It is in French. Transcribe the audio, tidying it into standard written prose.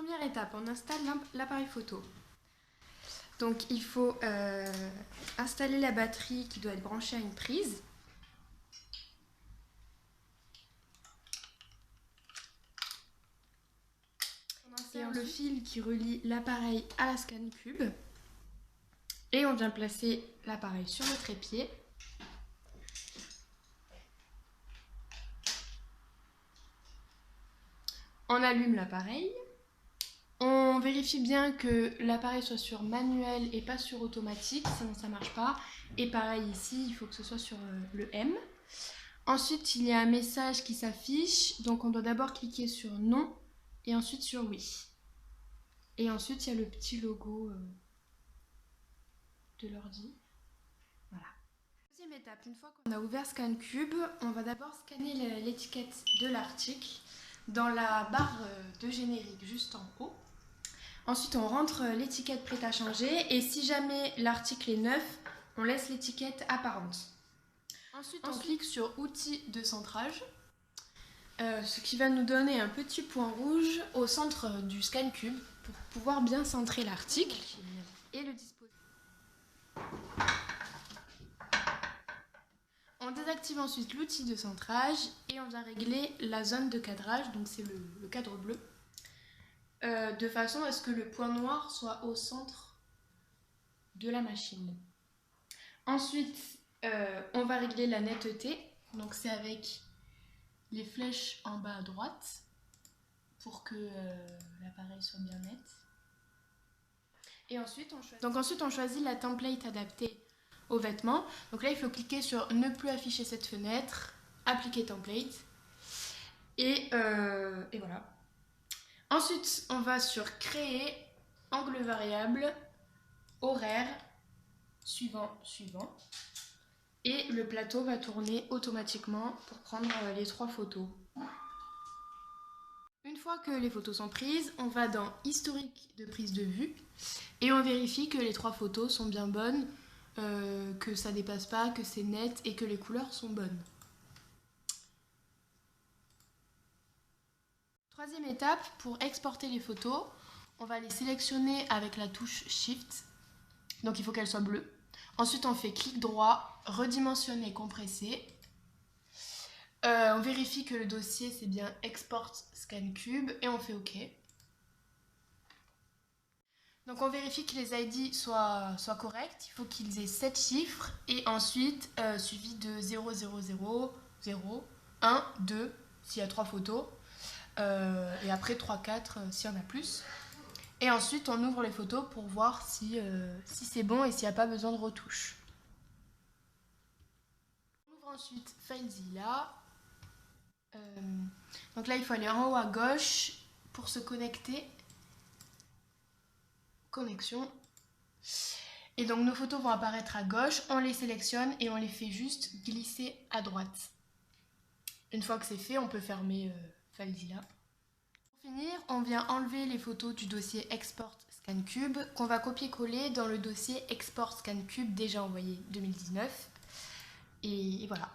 Première étape, on installe l'appareil photo. Donc il faut installer la batterie qui doit être branchée à une prise. On insère le fil qui relie l'appareil à la ScanCube. Et on vient placer l'appareil sur le trépied. On allume l'appareil. On vérifie bien que l'appareil soit sur manuel et pas sur automatique, sinon ça ne marche pas. Et pareil ici, il faut que ce soit sur le M. Ensuite, il y a un message qui s'affiche, donc on doit d'abord cliquer sur non et ensuite sur oui. Et ensuite, il y a le petit logo de l'ordi. Voilà. Deuxième étape, une fois qu'on a ouvert ScanCube, on va d'abord scanner l'étiquette de l'article dans la barre de générique juste en haut. Ensuite, on rentre l'étiquette prête à changer et si jamais l'article est neuf, on laisse l'étiquette apparente. Ensuite, on clique sur outils de centrage, ce qui va nous donner un petit point rouge au centre du ScanCube pour pouvoir bien centrer l'article et le disposer. On désactive ensuite l'outil de centrage et on vient régler la zone de cadrage, donc c'est le cadre bleu, de façon à ce que le point noir soit au centre de la machine. Ensuite, on va régler la netteté, donc c'est avec les flèches en bas à droite pour que l'appareil soit bien net. Et ensuite, on choisit la template adaptée aux vêtements. Donc là, il faut cliquer sur ne plus afficher cette fenêtre, appliquer template et voilà. Ensuite, on va sur créer, angle variable, horaire, suivant. Et le plateau va tourner automatiquement pour prendre les 3 photos. Une fois que les photos sont prises, on va dans historique de prise de vue et on vérifie que les 3 photos sont bien bonnes, que ça dépasse pas, que c'est net et que les couleurs sont bonnes. Troisième étape, pour exporter les photos, on va les sélectionner avec la touche Shift. Donc il faut qu'elles soient bleues. Ensuite, on fait clic droit, redimensionner, compresser. On vérifie que le dossier c'est bien Export ScanCube et on fait OK. Donc on vérifie que les ID soient corrects. Il faut qu'ils aient 7 chiffres et ensuite suivi de 0, 0, 0, 0, 1, 2 s'il y a 3 photos et après 3, 4 s'il y en a plus. Et ensuite on ouvre les photos pour voir si c'est bon et s'il n'y a pas besoin de retouches. On ouvre ensuite FileZilla. Donc là il faut aller en haut à gauche pour se connecter. Connexion. Et donc nos photos vont apparaître à gauche, on les sélectionne et on les fait juste glisser à droite. Une fois que c'est fait, on peut fermer FileZilla. Pour finir, on vient enlever les photos du dossier Export ScanCube qu'on va copier-coller dans le dossier Export ScanCube déjà envoyé 2019. Et voilà.